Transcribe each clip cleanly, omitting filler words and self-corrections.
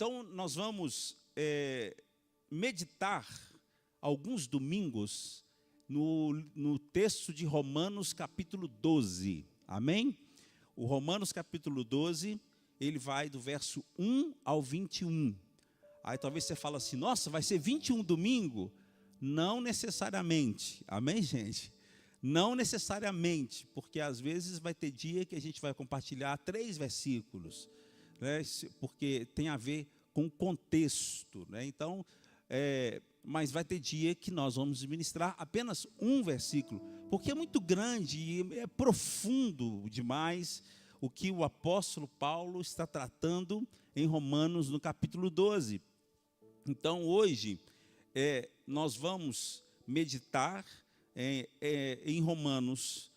Então, nós vamos meditar alguns domingos no texto de Romanos capítulo 12, amém? O Romanos capítulo 12, ele vai do verso 1 ao 21. Aí talvez você fale assim, nossa, vai ser 21 domingo? Não necessariamente, amém, gente? Não necessariamente, porque às vezes vai ter dia que a gente vai compartilhar 3 versículos, né? Porque tem a ver com o contexto, né? Então, mas vai ter dia que nós vamos ministrar apenas um versículo, porque é muito grande e é profundo demais o que o apóstolo Paulo está tratando em Romanos no capítulo 12. Então hoje nós vamos meditar em Romanos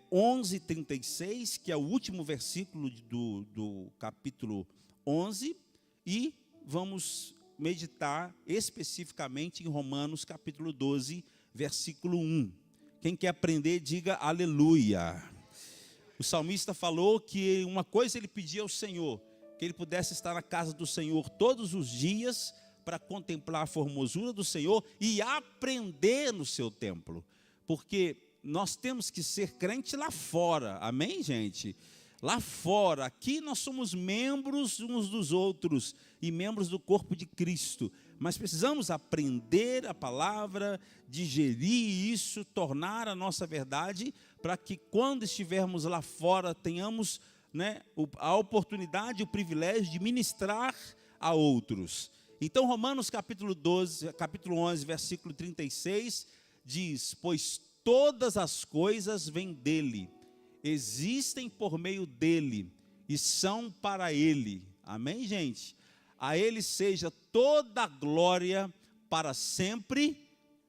11:36, que é o último versículo do capítulo 11, e vamos meditar especificamente em Romanos capítulo 12, versículo 1. Quem quer aprender, diga aleluia. O salmista falou que uma coisa ele pedia ao Senhor, que ele pudesse estar na casa do Senhor todos os dias para contemplar a formosura do Senhor e aprender no seu templo. Porque nós temos que ser crente lá fora, amém, gente? Lá fora, aqui nós somos membros uns dos outros e membros do corpo de Cristo. Mas precisamos aprender a palavra, digerir isso, tornar a nossa verdade, para que quando estivermos lá fora tenhamos, né, a oportunidade, o privilégio de ministrar a outros. Então Romanos capítulo 11, versículo 36, diz, pois todas as coisas vêm dele, existem por meio dele e são para ele. Amém, gente? A ele seja toda a glória para sempre.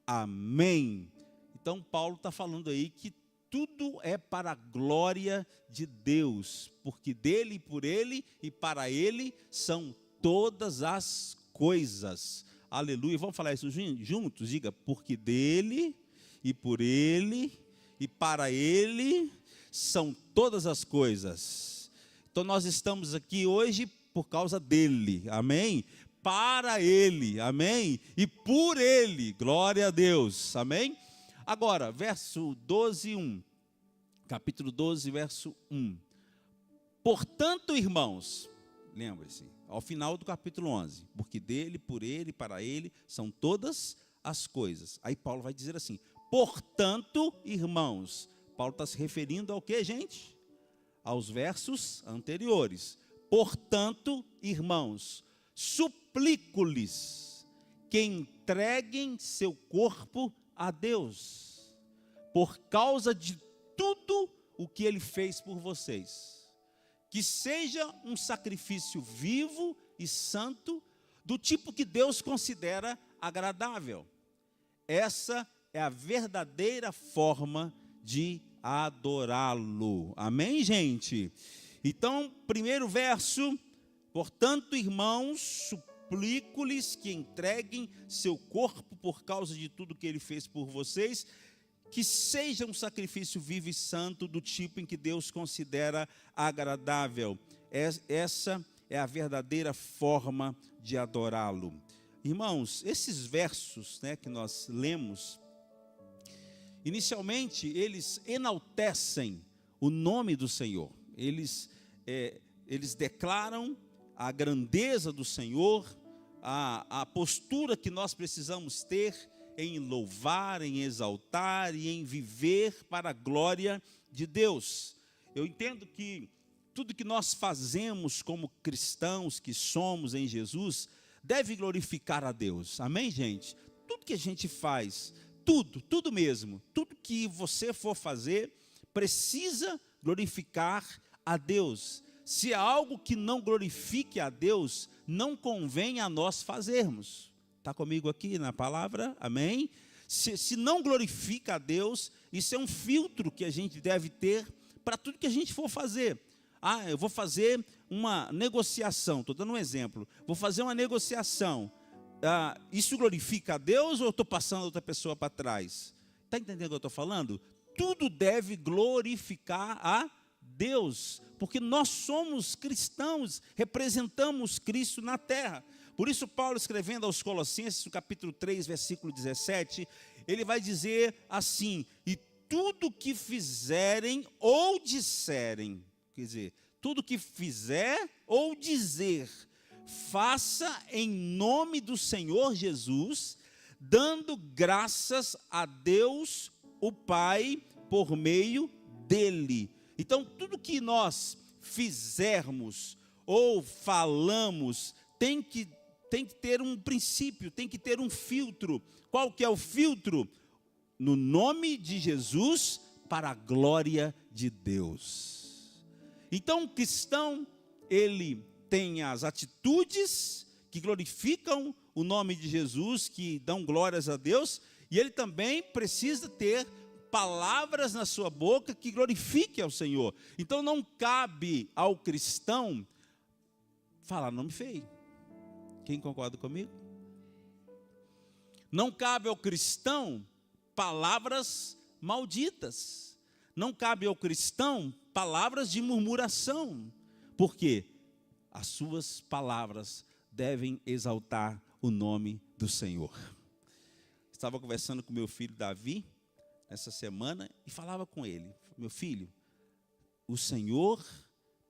Amém. Então Paulo está falando aí que tudo é para a glória de Deus, porque dele, por ele e para ele são todas as coisas. Aleluia. Vamos falar isso juntos? Diga, porque dele e por ele e para ele são todas as coisas. Então nós estamos aqui hoje por causa dele, amém? Para ele, amém? E por ele, glória a Deus, amém? Agora, verso 12, 1. Capítulo 12, verso 1. Portanto, irmãos, lembre-se, ao final do capítulo 11, porque dele, por ele, para ele, são todas as coisas. Aí Paulo vai dizer assim, portanto, irmãos. Paulo está se referindo ao que, gente? Aos versos anteriores. Portanto, irmãos, suplico-lhes que entreguem seu corpo a Deus, por causa de tudo o que ele fez por vocês. Que seja um sacrifício vivo e santo, do tipo que Deus considera agradável. Essa é a verdadeira forma de adorá-lo. Amém, gente? Então, primeiro verso, portanto, irmãos, suplico-lhes que entreguem seu corpo por causa de tudo que ele fez por vocês, que seja um sacrifício vivo e santo, do tipo em que Deus considera agradável. Essa é a verdadeira forma de adorá-lo. Irmãos, esses versos, né, que nós lemos, inicialmente eles enaltecem o nome do Senhor. Eles declaram a grandeza do Senhor, a postura que nós precisamos ter em louvar, em exaltar e em viver para a glória de Deus. Eu entendo que tudo que nós fazemos como cristãos que somos em Jesus deve glorificar a Deus. Amém, gente? Tudo que a gente faz, tudo mesmo, tudo que você for fazer precisa glorificar a Deus. Se há algo que não glorifique a Deus, não convém a nós fazermos. Está comigo aqui na palavra? Amém? Se não glorifica a Deus, isso é um filtro que a gente deve ter para tudo que a gente for fazer. Eu vou fazer uma negociação, estou dando um exemplo. Vou fazer uma negociação. Isso glorifica a Deus ou eu estou passando outra pessoa para trás? Está entendendo o que eu estou falando? Tudo deve glorificar a Deus, porque nós somos cristãos, representamos Cristo na terra. Por isso Paulo, escrevendo aos Colossenses, no capítulo 3, versículo 17, ele vai dizer assim: e tudo que fizerem ou disserem, quer dizer, tudo que fizer ou dizer, faça em nome do Senhor Jesus, dando graças a Deus o Pai por meio dele. Então, tudo que nós fizermos ou falamos tem que ter um princípio, tem que ter um filtro. Qual que é o filtro? No nome de Jesus, para a glória de Deus. Então, o cristão, ele tem as atitudes que glorificam o nome de Jesus, que dão glórias a Deus, e ele também precisa ter palavras na sua boca que glorifiquem ao Senhor. Então não cabe ao cristão falar nome feio. Quem concorda comigo? Não cabe ao cristão palavras malditas. Não cabe ao cristão palavras de murmuração. Por quê? As suas palavras devem exaltar o nome do Senhor. Estava conversando com meu filho Davi essa semana e falava com ele: meu filho, o Senhor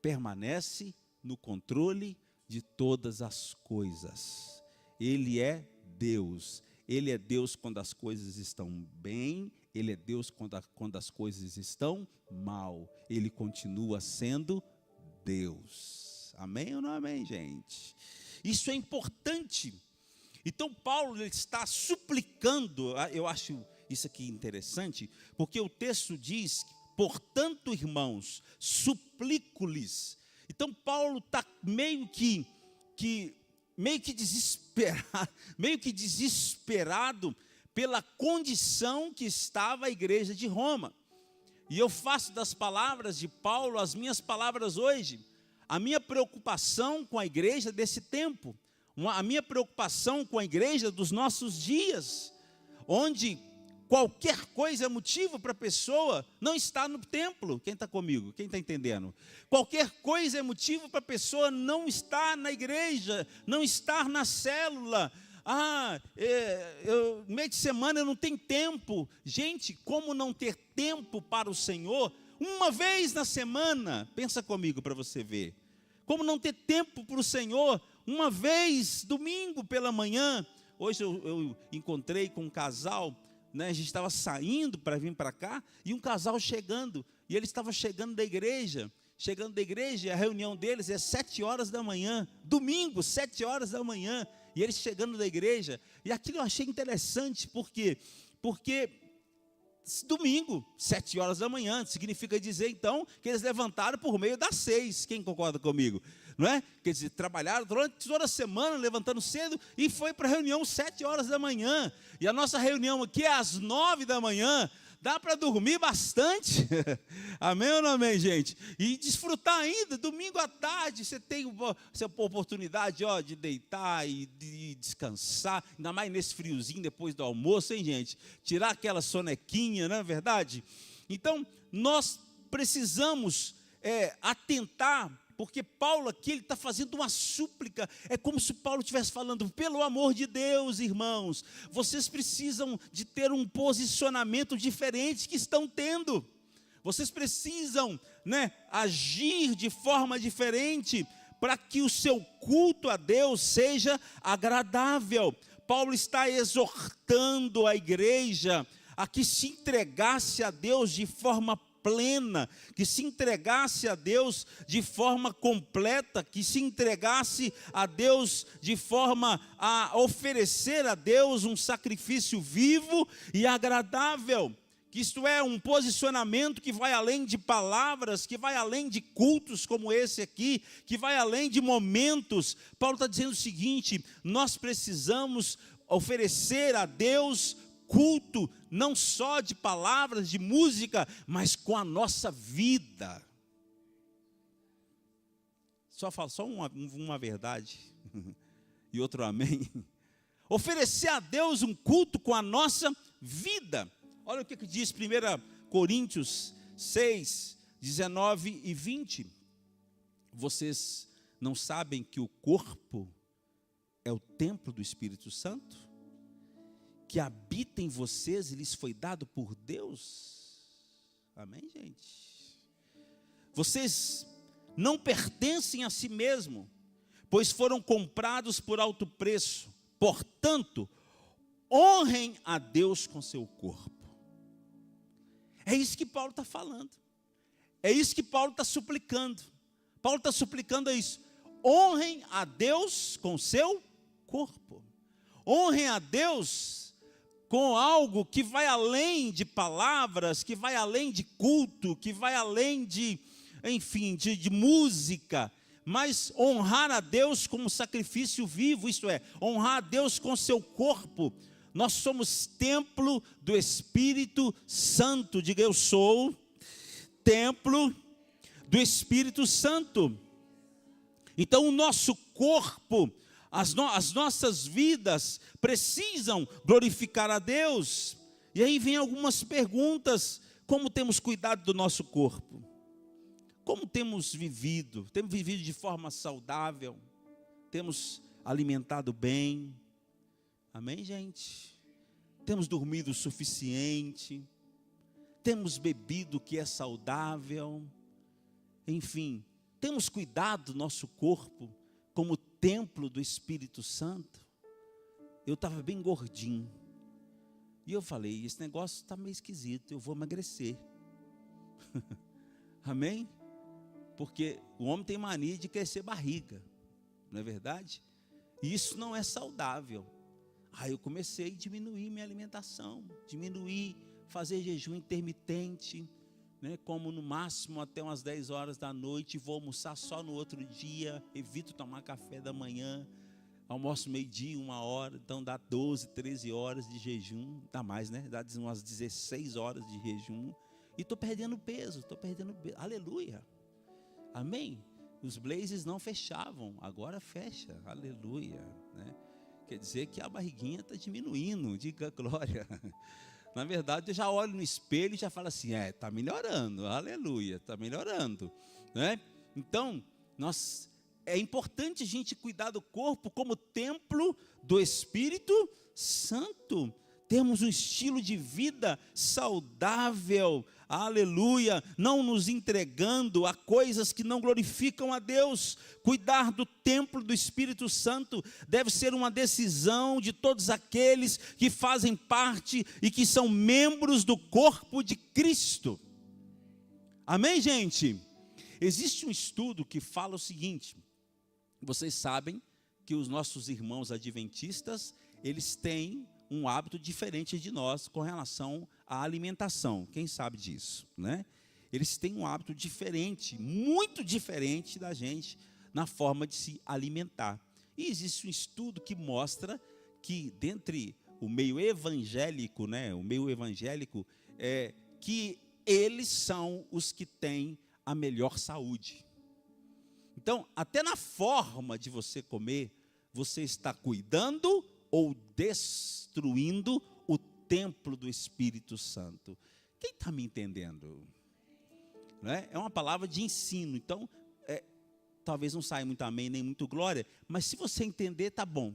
permanece no controle de todas as coisas. Ele é Deus. Ele é Deus quando as coisas estão bem, Ele é Deus quando as coisas estão mal. Ele continua sendo Deus. Amém ou não amém, gente? Isso é importante. Então Paulo, ele está suplicando, eu acho isso aqui interessante, porque o texto diz: portanto, irmãos, suplico-lhes. Então Paulo está meio que desesperado pela condição que estava a igreja de Roma. E eu faço das palavras de Paulo as minhas palavras hoje. A minha preocupação com a igreja desse tempo, a minha preocupação com a igreja dos nossos dias, onde qualquer coisa é motivo para a pessoa não estar no templo. Quem está comigo? Quem está entendendo? Qualquer coisa é motivo para a pessoa não estar na igreja, não estar na célula. Meio de semana eu não tenho tempo. Gente, como não ter tempo para o Senhor? Uma vez na semana, pensa comigo para você ver. Como não ter tempo para o Senhor? Uma vez, domingo pela manhã. Hoje eu encontrei com um casal, né? A gente estava saindo para vir para cá, e um casal chegando, e ele estava chegando da igreja, a reunião deles é 7 horas da manhã, domingo, 7 horas da manhã, e eles chegando da igreja, e aquilo eu achei interessante, porque domingo, 7 horas da manhã, significa dizer então que eles levantaram por meio das 6, quem concorda comigo? Não é? Quer dizer, trabalharam durante toda a semana, levantando cedo, e foi para a reunião 7 horas da manhã, e a nossa reunião aqui é às 9 da manhã, dá para dormir bastante, amém ou não amém, gente? E desfrutar ainda, domingo à tarde, você tem a oportunidade de deitar e de descansar, ainda mais nesse friozinho depois do almoço, hein, gente? Tirar aquela sonequinha, não é verdade? Então, nós precisamos atentar, porque Paulo aqui, ele está fazendo uma súplica, é como se Paulo estivesse falando: pelo amor de Deus, irmãos, vocês precisam de ter um posicionamento diferente que estão tendo, vocês precisam, agir de forma diferente, para que o seu culto a Deus seja agradável. Paulo está exortando a igreja a que se entregasse a Deus de forma plena, que se entregasse a Deus de forma completa, que se entregasse a Deus de forma a oferecer a Deus um sacrifício vivo e agradável, que isto é um posicionamento que vai além de palavras, que vai além de cultos como esse aqui, que vai além de momentos. Paulo está dizendo o seguinte: nós precisamos oferecer a Deus culto, não só de palavras, de música, mas com a nossa vida. Só uma verdade e outro amém. Oferecer a Deus um culto com a nossa vida. Olha o que diz 1 Coríntios 6, 19 e 20. Vocês não sabem que o corpo é o templo do Espírito Santo, que habita em vocês e lhes foi dado por Deus? Amém, gente? Vocês não pertencem a si mesmo, pois foram comprados por alto preço. Portanto, honrem a Deus com seu corpo. É isso que Paulo está falando. É isso que Paulo está suplicando. Paulo está suplicando isso. Honrem a Deus com seu corpo. Honrem a Deus com algo que vai além de palavras, que vai além de culto, que vai além de, enfim, de música. Mas honrar a Deus como sacrifício vivo, isto é, honrar a Deus com seu corpo. Nós somos templo do Espírito Santo. Diga, eu sou templo do Espírito Santo. Então o nosso corpo, as nossas vidas precisam glorificar a Deus. E aí vem algumas perguntas: como temos cuidado do nosso corpo? Como temos vivido? Temos vivido de forma saudável? Temos alimentado bem? Amém, gente? Temos dormido o suficiente? Temos bebido o que é saudável? Enfim, temos cuidado do nosso corpo como templo do Espírito Santo? Eu estava bem gordinho. E eu falei, esse negócio está meio esquisito, eu vou emagrecer. Amém? Porque o homem tem mania de crescer barriga, não é verdade? E isso não é saudável. Aí eu comecei a diminuir minha alimentação, fazer jejum intermitente, né? Como no máximo até umas 10 horas da noite, vou almoçar só no outro dia, evito tomar café da manhã, almoço meio-dia, 1h, então dá 12, 13 horas de jejum, dá mais, né? Dá umas 16 horas de jejum, e estou perdendo peso, aleluia, amém? Os blazes não fechavam, agora fecha, aleluia, né? Quer dizer que a barriguinha está diminuindo, diga glória. Na verdade, eu já olho no espelho e já falo assim, está melhorando, aleluia, está melhorando, né? Então, é importante a gente cuidar do corpo como templo do Espírito Santo. Temos um estilo de vida saudável, aleluia, não nos entregando a coisas que não glorificam a Deus. Cuidar do templo do Espírito Santo deve ser uma decisão de todos aqueles que fazem parte e que são membros do corpo de Cristo. Amém, gente? Existe um estudo que fala o seguinte: vocês sabem que os nossos irmãos adventistas, eles têm um hábito diferente de nós com relação à alimentação. Quem sabe disso, né? Eles têm um hábito diferente, muito diferente da gente na forma de se alimentar. E existe um estudo que mostra que dentre o meio evangélico, né, que eles são os que têm a melhor saúde. Então, até na forma de você comer, você está cuidando ou destruindo o templo do Espírito Santo. Quem está me entendendo? Não é? É uma palavra de ensino, então talvez não saia muito amém, nem muito glória, mas se você entender, tá bom.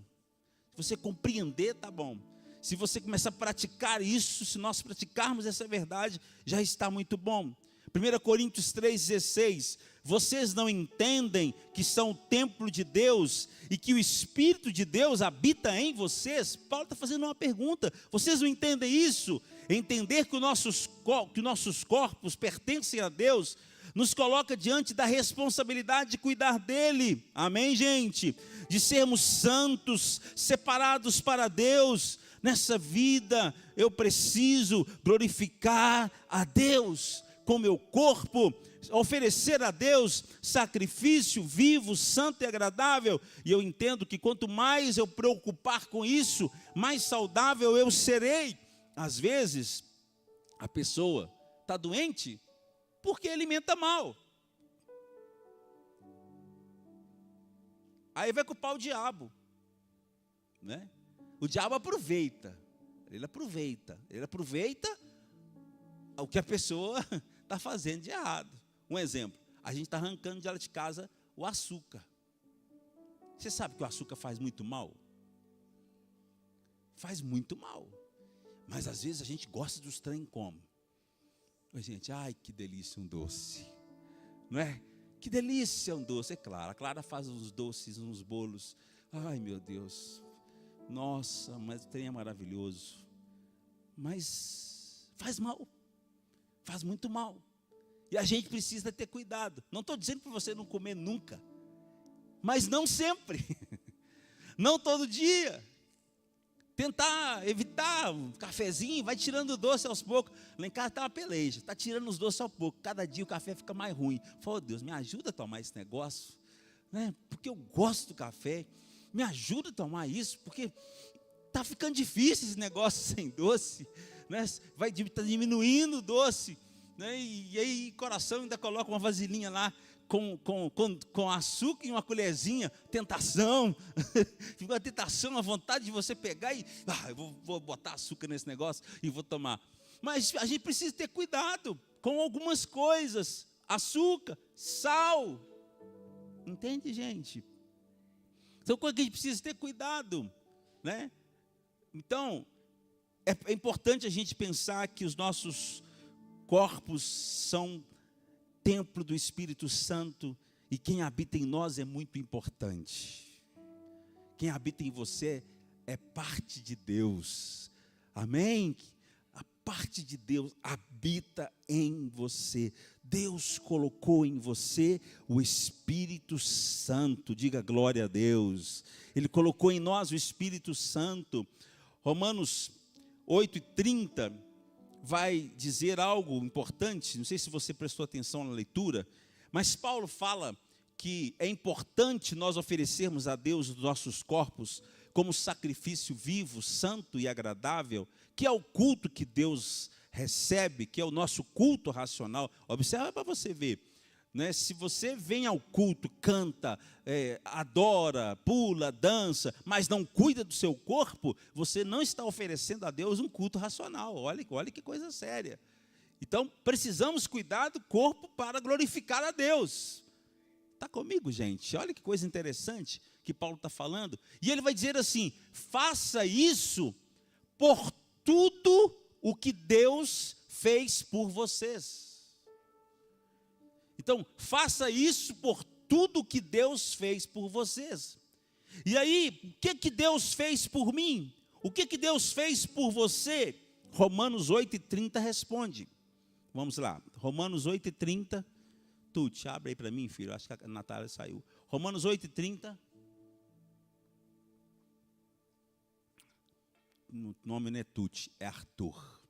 Se você compreender, tá bom. Se você começar a praticar isso, se nós praticarmos essa verdade, já está muito bom. 1 Coríntios 3,16, vocês não entendem que são o templo de Deus e que o Espírito de Deus habita em vocês? Paulo está fazendo uma pergunta, vocês não entendem isso? Entender que os nossos corpos pertencem a Deus, nos coloca diante da responsabilidade de cuidar dele, amém, gente? De sermos santos, separados para Deus. Nessa vida eu preciso glorificar a Deus com meu corpo, oferecer a Deus sacrifício vivo, santo e agradável. E eu entendo que quanto mais eu preocupar com isso, mais saudável eu serei. Às vezes, a pessoa está doente porque alimenta mal. Aí vai culpar o diabo, né? O diabo aproveita, ele aproveita o que a pessoa está fazendo de errado. Um exemplo, a gente está arrancando de lá de casa o açúcar. Você sabe que o açúcar faz muito mal? Faz muito mal. Mas às vezes a gente gosta dos trem como? Gente, ai que delícia um doce. Não é? Que delícia um doce. É claro, a Clara faz uns doces, uns bolos. Ai meu Deus. Nossa, mas o trem é maravilhoso. Mas faz mal. Faz muito mal. E a gente precisa ter cuidado. Não estou dizendo para você não comer nunca. Mas não sempre. Não todo dia. Tentar evitar um cafezinho, vai tirando o doce aos poucos. Lá em casa está uma peleja, está tirando os doces aos poucos. Cada dia o café fica mais ruim. Fala, oh, Deus, me ajuda a tomar esse negócio, né? Porque eu gosto do café. Me ajuda a tomar isso, porque está ficando difícil esse negócio sem doce, né? Vai tá diminuindo o doce, né? E aí o coração ainda coloca uma vasilhinha lá com açúcar e uma colherzinha, tentação, fica uma tentação, a vontade de você pegar e, eu vou botar açúcar nesse negócio e vou tomar. Mas a gente precisa ter cuidado com algumas coisas, açúcar, sal, entende, gente? São coisas que a gente precisa ter cuidado, né? Então, é importante a gente pensar que os nossos corpos são templo do Espírito Santo, e quem habita em nós é muito importante. Quem habita em você é parte de Deus, amém? A parte de Deus habita em você. Deus colocou em você o Espírito Santo, diga glória a Deus. Ele colocou em nós o Espírito Santo. Romanos 8:30 vai dizer algo importante, não sei se você prestou atenção na leitura, mas Paulo fala que é importante nós oferecermos a Deus os nossos corpos como sacrifício vivo, santo e agradável, que é o culto que Deus recebe, que é o nosso culto racional. Observa para você ver, né? Se você vem ao culto, canta, adora, pula, dança, mas não cuida do seu corpo, você não está oferecendo a Deus um culto racional. Olha que coisa séria. Então, precisamos cuidar do corpo para glorificar a Deus. Está comigo, gente? Olha que coisa interessante que Paulo está falando. E ele vai dizer assim, faça isso por tudo o que Deus fez por vocês. Então, faça isso por tudo que Deus fez por vocês. E aí, o que Deus fez por mim? O que Deus fez por você? Romanos 8:30 responde. Vamos lá, Romanos 8:30. Tuti, abre aí para mim, filho, acho que a Natália saiu. Romanos 8:30. O nome não é Tuti, é Arthur.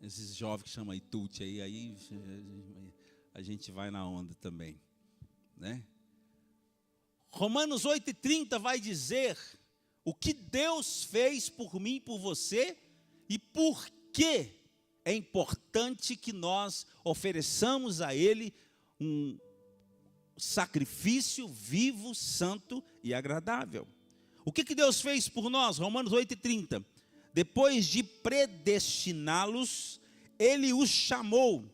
Esses jovens que chamam aí Tuti aí a gente vai na onda também, né? Romanos 8:30 vai dizer o que Deus fez por mim e por você e por que é importante que nós ofereçamos a Ele um sacrifício vivo, santo e agradável. O que Deus fez por nós? Romanos 8:30. Depois de predestiná-los, Ele os chamou.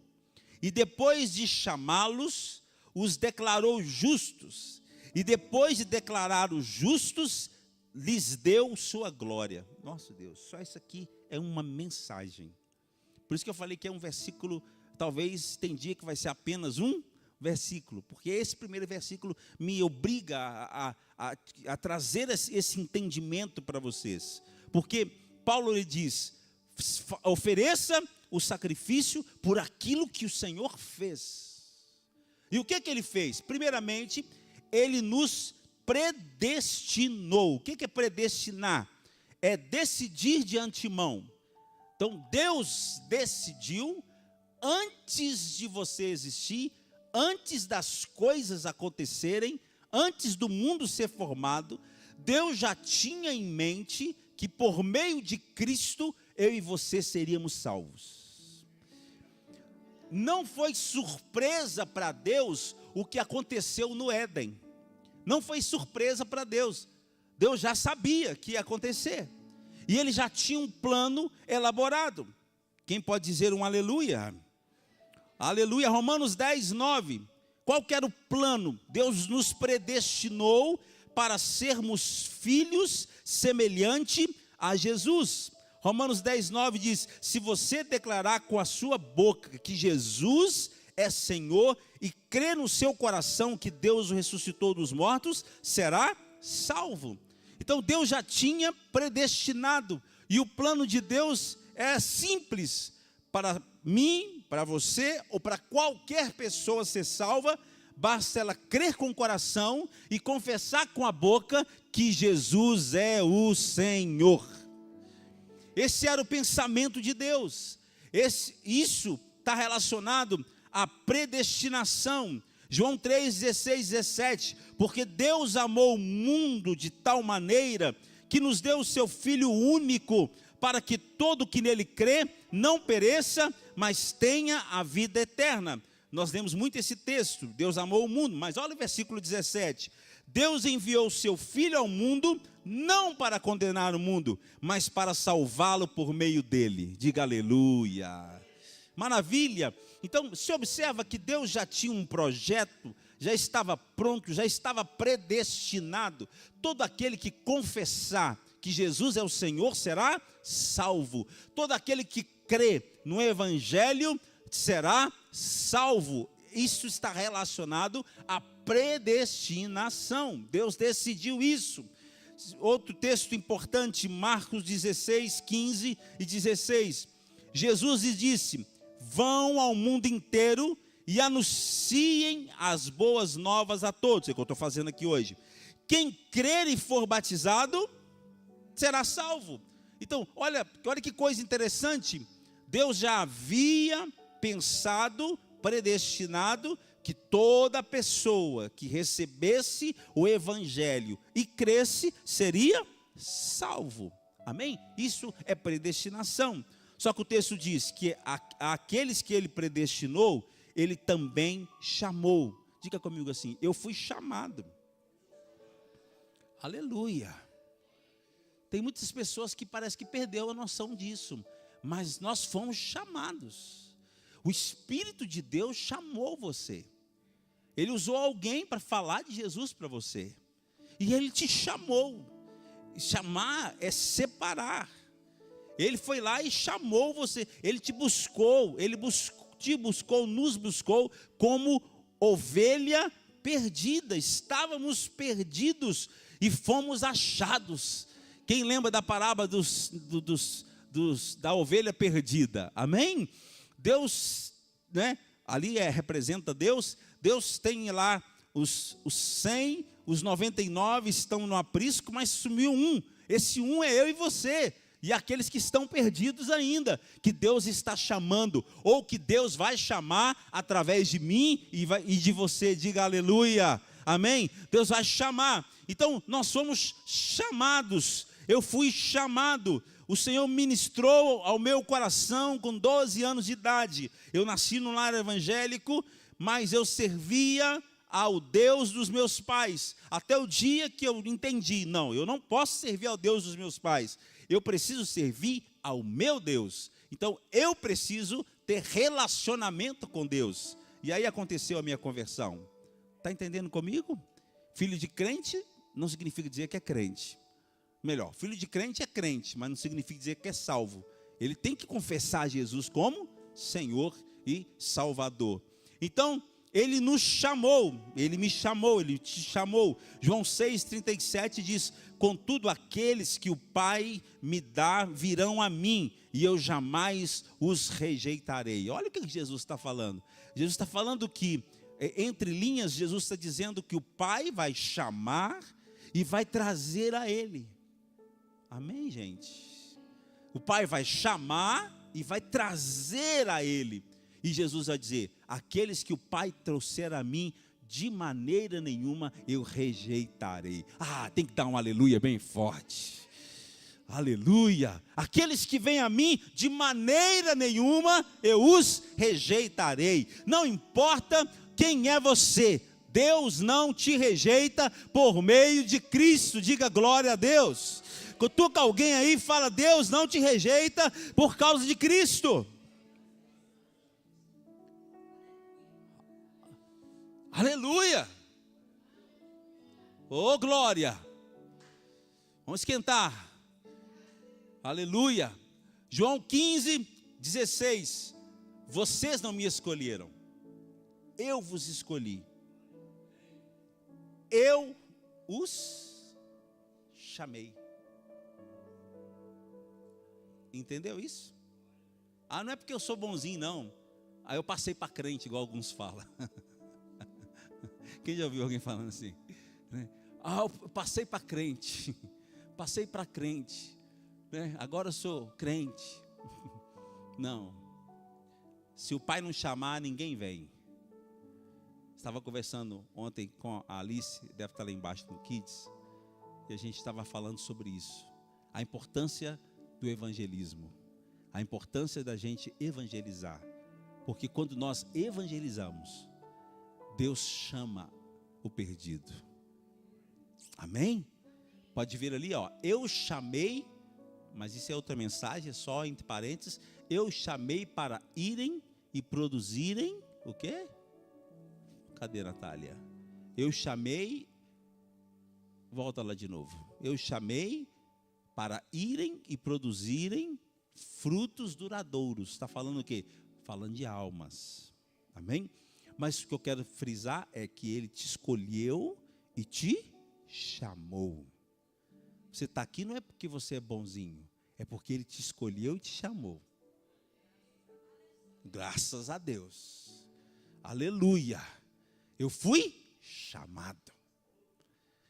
E depois de chamá-los, os declarou justos. E depois de declarar os justos, lhes deu sua glória. Nossa Deus, só isso aqui é uma mensagem. Por isso que eu falei que é um versículo, talvez tem dia que vai ser apenas um versículo. Porque esse primeiro versículo me obriga a trazer esse entendimento para vocês. Porque Paulo lhe diz, ofereça o sacrifício por aquilo que o Senhor fez. E o que ele fez? Primeiramente, Ele nos predestinou. O que é predestinar? É decidir de antemão. Então, Deus decidiu, antes de você existir, antes das coisas acontecerem, antes do mundo ser formado, Deus já tinha em mente que por meio de Cristo, eu e você seríamos salvos. Não foi surpresa para Deus o que aconteceu no Éden. Não foi surpresa para Deus. Deus já sabia que ia acontecer. E Ele já tinha um plano elaborado. Quem pode dizer um aleluia? Aleluia. Romanos 10, 9. Qual que era o plano? Deus nos predestinou para sermos filhos semelhante a Jesus. Romanos 10, 9 diz: se você declarar com a sua boca que Jesus é Senhor e crer no seu coração que Deus o ressuscitou dos mortos, será salvo. Então Deus já tinha predestinado, e o plano de Deus é simples: para mim, para você ou para qualquer pessoa ser salva, basta ela crer com o coração e confessar com a boca que Jesus é o Senhor. Esse era o pensamento de Deus. Isso está relacionado à predestinação. João 3, 16, 17. Porque Deus amou o mundo de tal maneira que nos deu o seu Filho único, para que todo que nele crê não pereça, mas tenha a vida eterna. Nós lemos muito esse texto, Deus amou o mundo, mas olha o versículo 17. Deus enviou o seu Filho ao mundo, não para condenar o mundo, mas para salvá-lo por meio dele. Diga aleluia. Maravilha. Então, se observa que Deus já tinha um projeto, já estava pronto, já estava predestinado. Todo aquele que confessar que Jesus é o Senhor será salvo. Todo aquele que crê no Evangelho será salvo. Isso está relacionado à predestinação. Deus decidiu isso. Outro texto importante, Marcos 16, 15 e 16. Jesus lhes disse: vão ao mundo inteiro e anunciem as boas novas a todos. É o que eu estou fazendo aqui hoje. Quem crer e for batizado será salvo. Então, olha que coisa interessante. Deus já havia pensado, predestinado, que toda pessoa que recebesse o Evangelho e cresce, seria salvo. Amém? Isso é predestinação. Só que o texto diz que aqueles que ele predestinou, ele também chamou. Diga comigo assim: eu fui chamado. Aleluia. Tem muitas pessoas que parece que perdeu a noção disso, mas nós fomos chamados. O Espírito de Deus chamou você. Ele usou alguém para falar de Jesus para você. E ele te chamou. Chamar é separar. Ele foi lá e chamou você. Ele te buscou. Nos buscou como ovelha perdida. Estávamos perdidos e fomos achados. Quem lembra da parábola da ovelha perdida? Amém? Deus, né? Ali representa Deus. Deus tem lá os 100, os 99 estão no aprisco, mas sumiu um. Esse um é eu e você. E aqueles que estão perdidos ainda, que Deus está chamando, ou que Deus vai chamar através de mim e de você. Diga aleluia. Amém? Deus vai chamar. Então nós somos chamados. Eu fui chamado. O Senhor ministrou ao meu coração com 12 anos de idade. Eu nasci num lar evangélico, mas eu servia ao Deus dos meus pais. Até o dia que eu entendi: não, eu não posso servir ao Deus dos meus pais. Eu preciso servir ao meu Deus. Então eu preciso ter relacionamento com Deus. E aí aconteceu a minha conversão. Está entendendo comigo? Filho de crente não significa dizer que é crente. Melhor, filho de crente é crente, mas não significa dizer que é salvo. Ele tem que confessar Jesus como Senhor e Salvador. Então, ele nos chamou, ele me chamou, ele te chamou. João 6,37 diz: contudo, aqueles que o Pai me dá virão a mim, e eu jamais os rejeitarei. Olha o que Jesus está falando. Jesus está falando que, entre linhas, Jesus está dizendo que o Pai vai chamar e vai trazer a ele. Amém, gente? O Pai vai chamar e vai trazer a ele. E Jesus vai dizer: aqueles que o Pai trouxer a mim, de maneira nenhuma eu rejeitarei. Tem que dar um aleluia bem forte. Aleluia. Aqueles que vêm a mim, de maneira nenhuma eu os rejeitarei. Não importa quem é você, Deus não te rejeita por meio de Cristo. Diga glória a Deus. Cutuca alguém aí e fala: Deus não te rejeita por causa de Cristo. Aleluia! Oh, glória! Vamos esquentar. Aleluia! João 15, 16. Vocês não me escolheram, eu vos escolhi. Eu os chamei. Entendeu isso? Ah, não é porque eu sou bonzinho, não. Aí eu passei para crente, igual alguns falam. Quem já ouviu alguém falando assim? Ah, eu passei para crente. Passei para crente. Agora eu sou crente. Não. Se o pai não chamar, ninguém vem. Estava conversando ontem com a Alice, deve estar lá embaixo no Kids, e a gente estava falando sobre isso. A importância do evangelismo. A importância da gente evangelizar. Porque quando nós evangelizamos, Deus chama o perdido. Amém? Pode ver ali, ó. Eu chamei, mas isso é outra mensagem, só entre parênteses. Eu chamei para irem e produzirem o quê? Cadê, Natália? Eu chamei, volta lá de novo. Eu chamei para irem e produzirem frutos duradouros. Está falando o quê? Falando de almas. Amém? Mas o que eu quero frisar é que Ele te escolheu e te chamou. Você está aqui não é porque você é bonzinho, é porque Ele te escolheu e te chamou. Graças a Deus. Aleluia. Eu fui chamado.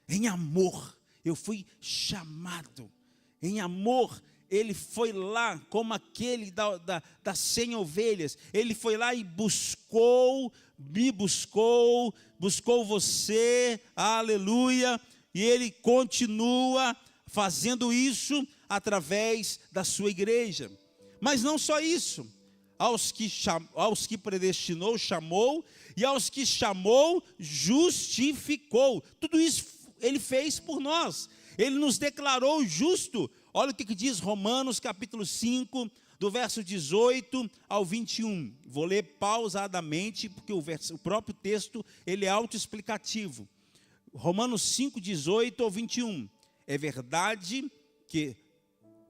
Em amor, eu fui chamado. Em amor, Ele foi lá, como aquele das 100 ovelhas. Ele foi lá e me buscou você, aleluia. E Ele continua fazendo isso através da sua igreja. Mas não só isso. Aos que predestinou, chamou, e aos que chamou, justificou. Tudo isso Ele fez por nós. Ele nos declarou justo. Olha o que diz Romanos capítulo 5, do verso 18 ao 21. Vou ler pausadamente, porque o próprio texto ele é autoexplicativo. Romanos 5, 18 ao 21. É verdade que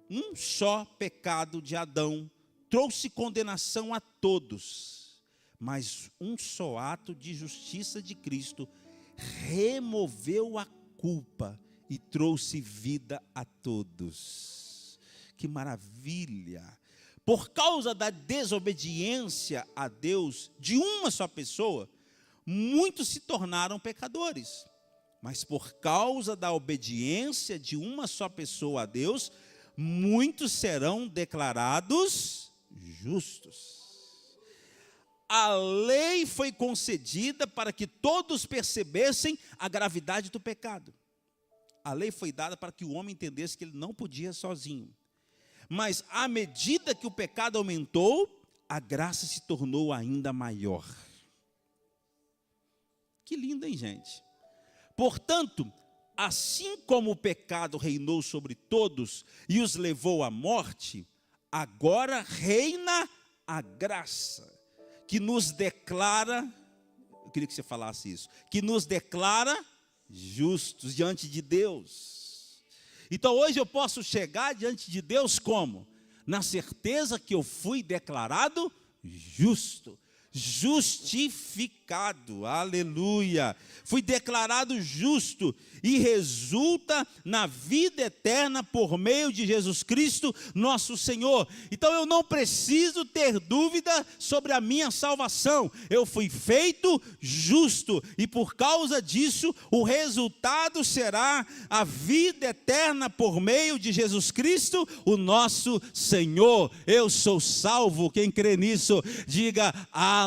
um só pecado de Adão trouxe condenação a todos, mas um só ato de justiça de Cristo removeu a culpa e trouxe vida a todos. Que maravilha! Por causa da desobediência a Deus de uma só pessoa, muitos se tornaram pecadores. Mas por causa da obediência de uma só pessoa a Deus, muitos serão declarados justos. A lei foi concedida para que todos percebessem a gravidade do pecado. A lei foi dada para que o homem entendesse que ele não podia sozinho. Mas à medida que o pecado aumentou, a graça se tornou ainda maior. Que lindo, hein, gente? Portanto, assim como o pecado reinou sobre todos e os levou à morte, agora reina a graça, que nos declara, eu queria que você falasse isso, que nos declara justos diante de Deus. Então hoje eu posso chegar diante de Deus como? Na certeza que eu fui declarado justo, justificado, aleluia. Fui declarado justo e resulta na vida eterna por meio de Jesus Cristo, nosso Senhor. Então eu não preciso ter dúvida sobre a minha salvação. Eu fui feito justo e por causa disso o resultado será a vida eterna por meio de Jesus Cristo, o nosso Senhor. Eu sou salvo. Quem crê nisso, diga aleluia.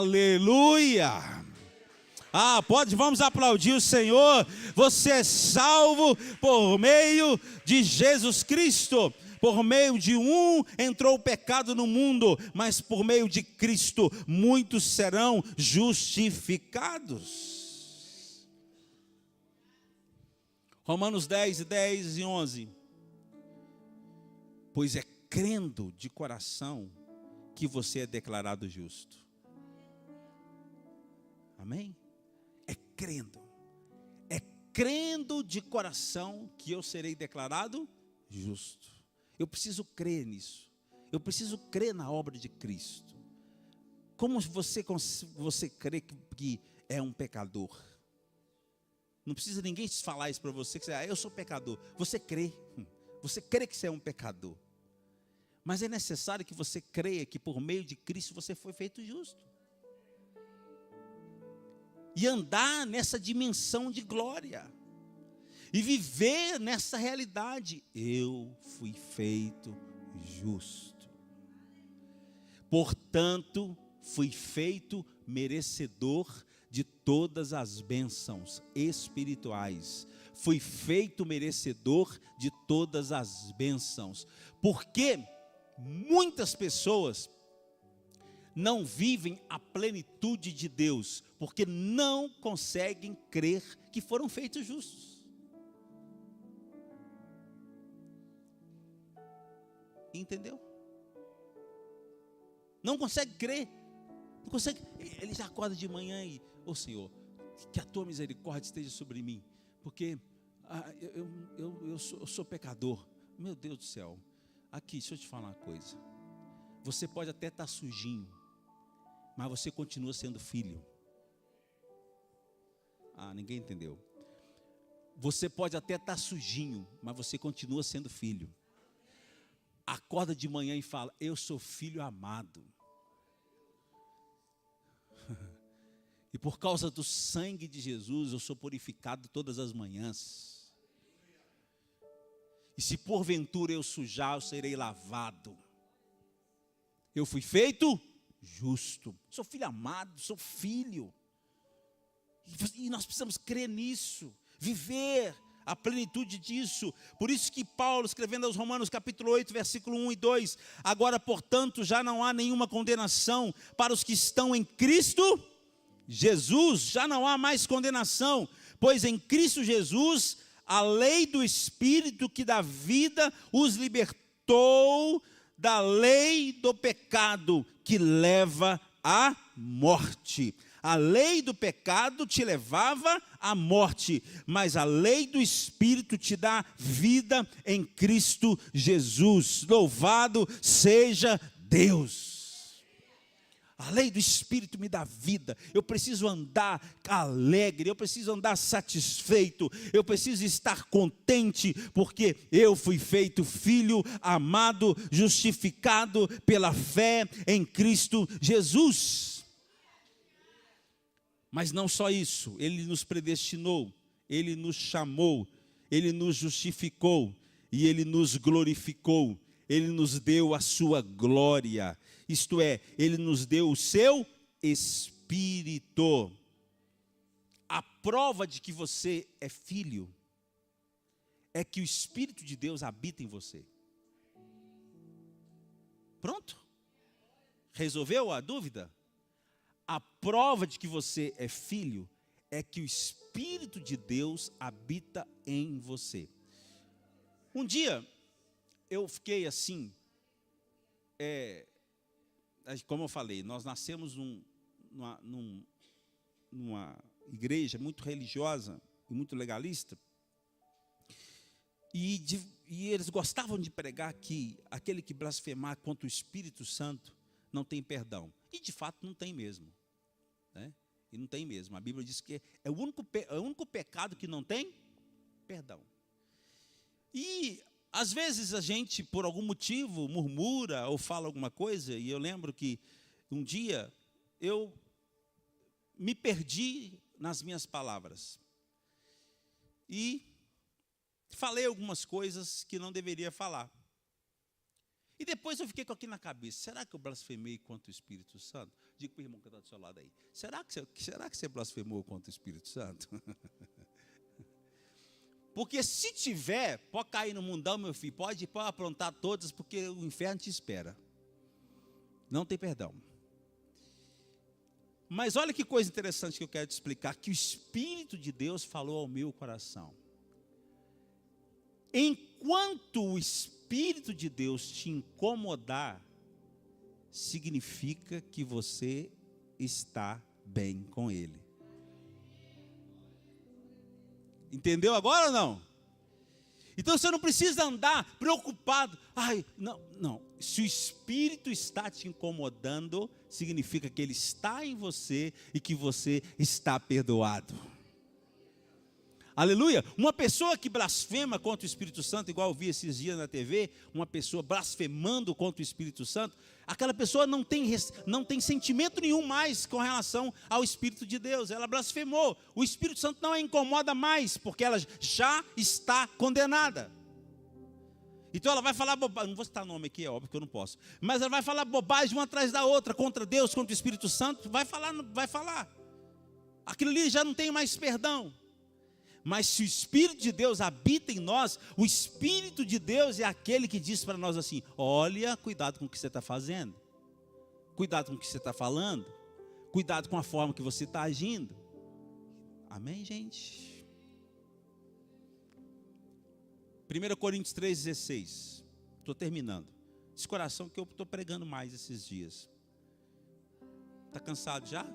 Vamos aplaudir o Senhor. Você é salvo por meio de Jesus Cristo. Por meio de um entrou o pecado no mundo, mas por meio de Cristo muitos serão justificados. Romanos 10, 10 e 11. Pois é crendo de coração que você é declarado justo. Amém? É crendo. É crendo de coração que eu serei declarado justo. Eu preciso crer nisso. Eu preciso crer na obra de Cristo. Como você crê que é um pecador? Não precisa ninguém te falar isso para você, que eu sou pecador. Você crê que você é um pecador. Mas é necessário que você creia que por meio de Cristo você foi feito justo. E andar nessa dimensão de glória. E viver nessa realidade. Eu fui feito justo. Portanto, fui feito merecedor de todas as bênçãos espirituais. Fui feito merecedor de todas as bênçãos. Porque muitas pessoas não vivem a plenitude de Deus, porque não conseguem crer que foram feitos justos. Entendeu? Não consegue crer. Não consegue. Ele já acorda de manhã e, Senhor, que a tua misericórdia esteja sobre mim, porque eu sou pecador. Meu Deus do céu. Aqui, deixa eu te falar uma coisa. Você pode até estar sujinho, mas você continua sendo filho. Ninguém entendeu. Você pode até estar sujinho, mas você continua sendo filho. Acorda de manhã e fala: eu sou filho amado. E por causa do sangue de Jesus, eu sou purificado todas as manhãs. E se porventura eu sujar, eu serei lavado. Eu fui feito justo. Sou filho amado, sou filho. E nós precisamos crer nisso, viver a plenitude disso. Por isso que Paulo, escrevendo aos Romanos capítulo 8, versículo 1 e 2, agora, portanto, já não há nenhuma condenação para os que estão em Cristo Jesus, já não há mais condenação, pois em Cristo Jesus, a lei do Espírito que dá vida os libertou da lei do pecado que leva à morte. A lei do pecado te levava à morte, mas a lei do Espírito te dá vida em Cristo Jesus. Louvado seja Deus. A lei do Espírito me dá vida. Eu preciso andar alegre, eu preciso andar satisfeito, eu preciso estar contente, porque eu fui feito filho amado, justificado pela fé em Cristo Jesus. Mas não só isso, Ele nos predestinou, Ele nos chamou, Ele nos justificou e Ele nos glorificou. Ele nos deu a sua glória, isto é, Ele nos deu o seu Espírito. A prova de que você é filho é que o Espírito de Deus habita em você. Pronto? Resolveu a dúvida? A prova de que você é filho é que o Espírito de Deus habita em você. Um dia, eu fiquei assim, como eu falei, nós nascemos numa igreja muito religiosa e muito legalista, e eles gostavam de pregar que aquele que blasfemar contra o Espírito Santo não tem perdão, e de fato não tem mesmo, né? E não tem mesmo, a Bíblia diz que é o único pecado que não tem perdão. E às vezes a gente, por algum motivo, murmura ou fala alguma coisa, e eu lembro que um dia eu me perdi nas minhas palavras. E falei algumas coisas que não deveria falar. E depois eu fiquei com aquilo na cabeça: será que eu blasfemei contra o Espírito Santo? Diga para o irmão que está do seu lado aí: será que você blasfemou contra o Espírito Santo? Porque se tiver, pode cair no mundão, meu filho, pode aprontar todas, porque o inferno te espera. Não tem perdão. Mas olha que coisa interessante que eu quero te explicar, que o Espírito de Deus falou ao meu coração. Enquanto o Espírito de Deus te incomodar, significa que você está bem com Ele. Entendeu agora ou não? Então você não precisa andar preocupado. Ai, não. Se o Espírito está te incomodando, significa que ele está em você e que você está perdoado. Aleluia. Uma pessoa que blasfema contra o Espírito Santo, igual eu vi esses dias na TV, uma pessoa blasfemando contra o Espírito Santo, aquela pessoa não tem sentimento nenhum mais com relação ao Espírito de Deus. Ela blasfemou. O Espírito Santo não a incomoda mais, porque ela já está condenada. Então ela vai falar bobagem, não vou citar nome aqui, é óbvio que eu não posso, mas ela vai falar bobagem uma atrás da outra, contra Deus, contra o Espírito Santo, vai falar. Aquilo ali já não tem mais perdão. Mas se o Espírito de Deus habita em nós, o Espírito de Deus é aquele que diz para nós assim: olha, cuidado com o que você está fazendo, cuidado com o que você está falando, cuidado com a forma que você está agindo. Amém, gente? 1 Coríntios 3,16. Estou terminando. Esse coração que eu estou pregando mais esses dias. Está cansado já?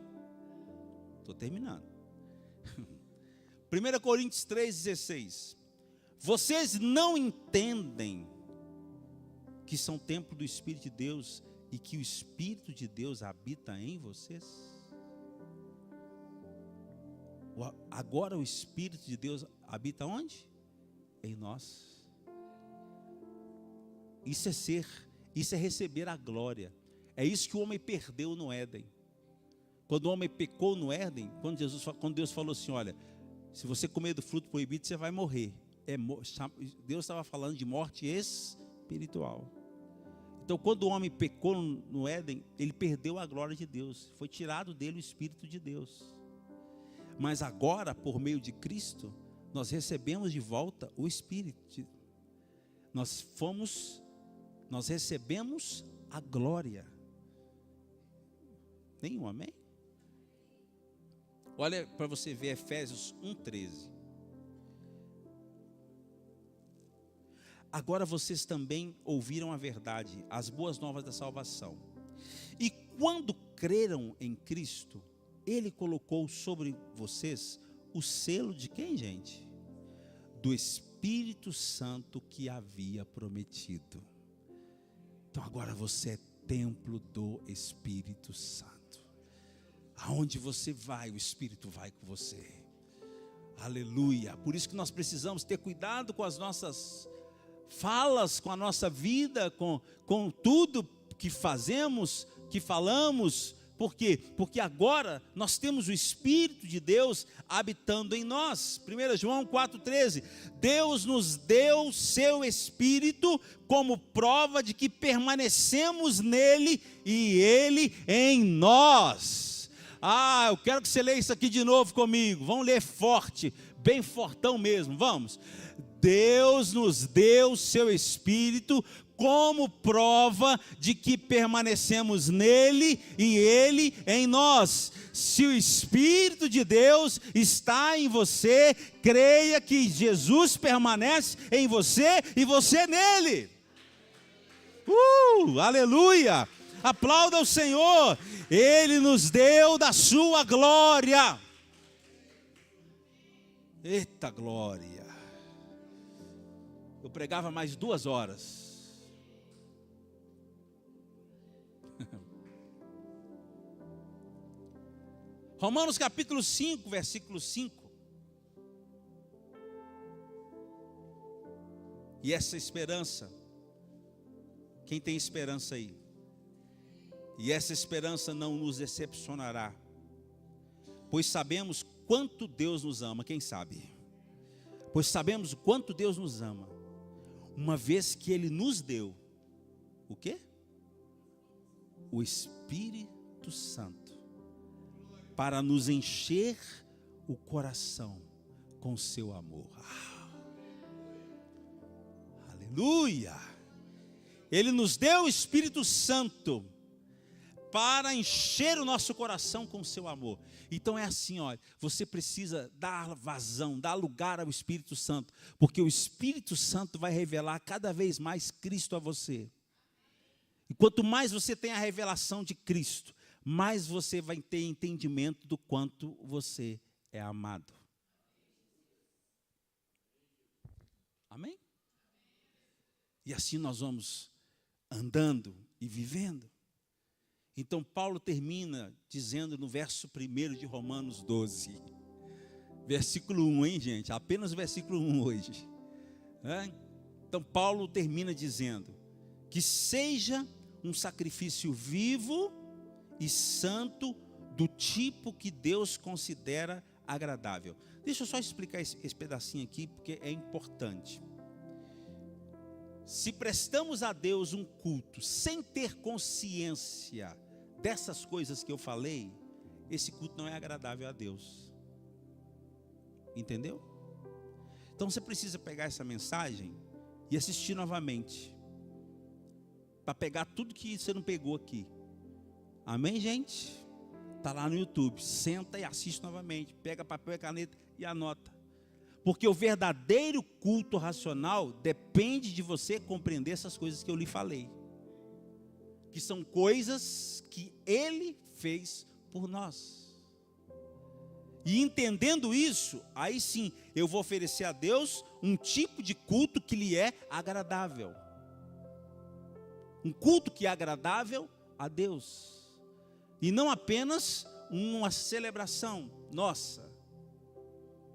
Estou terminando. 1 Coríntios 3,16. Vocês não entendem que são templo do Espírito de Deus e que o Espírito de Deus habita em vocês? Agora o Espírito de Deus habita onde? Em nós. Isso é receber a glória. É isso que o homem perdeu no Éden. Quando o homem pecou no Éden, quando Deus falou assim: olha, se você comer do fruto proibido, você vai morrer. Deus estava falando de morte espiritual. Então, quando o homem pecou no Éden, ele perdeu a glória de Deus. Foi tirado dele o Espírito de Deus. Mas agora, por meio de Cristo, nós recebemos de volta o Espírito. Nós recebemos a glória. Nenhum amém? Olha para você ver Efésios 1,13. Agora vocês também ouviram a verdade, as boas novas da salvação. E quando creram em Cristo, Ele colocou sobre vocês o selo de quem, gente? Do Espírito Santo que havia prometido. Então agora você é templo do Espírito Santo. Aonde você vai, o Espírito vai com você. Aleluia. Por isso que nós precisamos ter cuidado com as nossas falas, com a nossa vida, com tudo que fazemos, que falamos. Por quê? Porque agora nós temos o Espírito de Deus habitando em nós. 1 João 4,13. Deus nos deu seu Espírito como prova de que permanecemos nele e ele em nós. Eu quero que você leia isso aqui de novo comigo. Vamos ler forte, bem fortão mesmo, vamos. Deus nos deu seu Espírito como prova de que permanecemos nele e ele em nós. Se o Espírito de Deus está em você, creia que Jesus permanece em você e você nele. Aleluia! Aplauda o Senhor. Ele nos deu da sua glória. Eita glória. Eu pregava mais 2 horas. Romanos capítulo 5, versículo 5. E essa esperança, quem tem esperança aí? E essa esperança não nos decepcionará, pois sabemos quanto Deus nos ama. Quem sabe? Pois sabemos o quanto Deus nos ama, uma vez que Ele nos deu o quê? O Espírito Santo, para nos encher o coração com seu amor. Aleluia! Ele nos deu o Espírito Santo para encher o nosso coração com o seu amor. Então é assim, olha, você precisa dar vazão, dar lugar ao Espírito Santo, porque o Espírito Santo vai revelar cada vez mais Cristo a você. E quanto mais você tem a revelação de Cristo, mais você vai ter entendimento do quanto você é amado. Amém? E assim nós vamos andando e vivendo. Então Paulo termina dizendo no verso 1 de Romanos 12, versículo 1, hein, gente? Apenas o versículo 1 hoje. Então Paulo termina dizendo que seja um sacrifício vivo e santo, do tipo que Deus considera agradável. Deixa eu só explicar esse pedacinho aqui, porque é importante. Se prestamos a Deus um culto sem ter consciência dessas coisas que eu falei, esse culto não é agradável a Deus. Entendeu? Então você precisa pegar essa mensagem e assistir novamente, para pegar tudo que você não pegou aqui. Amém, gente? Está lá no YouTube. Senta e assiste novamente. Pega papel e caneta e anota. Porque o verdadeiro culto racional depende de você compreender essas coisas que eu lhe falei, que são coisas que Ele fez por nós. E entendendo isso, aí sim, eu vou oferecer a Deus um tipo de culto que lhe é agradável. Um culto que é agradável a Deus. E não apenas uma celebração nossa.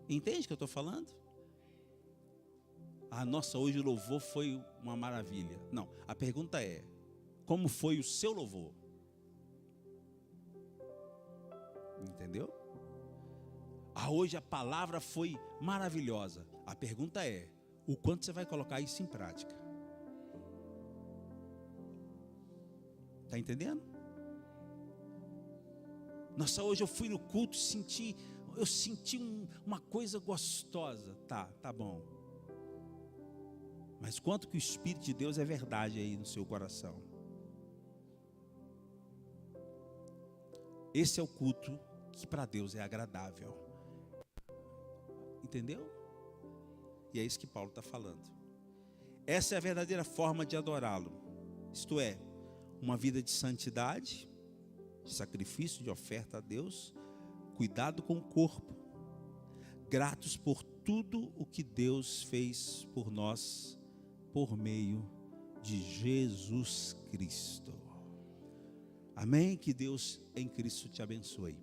Entende o que eu estou falando? Nossa, hoje o louvor foi uma maravilha. Não, a pergunta é: como foi o seu louvor? Entendeu? Hoje a palavra foi maravilhosa. A pergunta é: o quanto você vai colocar isso em prática? Está entendendo? Nossa, hoje eu fui no culto, eu senti uma coisa gostosa. Tá bom. Mas quanto que o Espírito de Deus é verdade aí no seu coração? Esse é o culto que para Deus é agradável. Entendeu? E é isso que Paulo está falando. Essa é a verdadeira forma de adorá-lo. Isto é, uma vida de santidade, de sacrifício, de oferta a Deus, cuidado com o corpo, gratos por tudo o que Deus fez por nós, por meio de Jesus Cristo. Amém? Que Deus em Cristo te abençoe.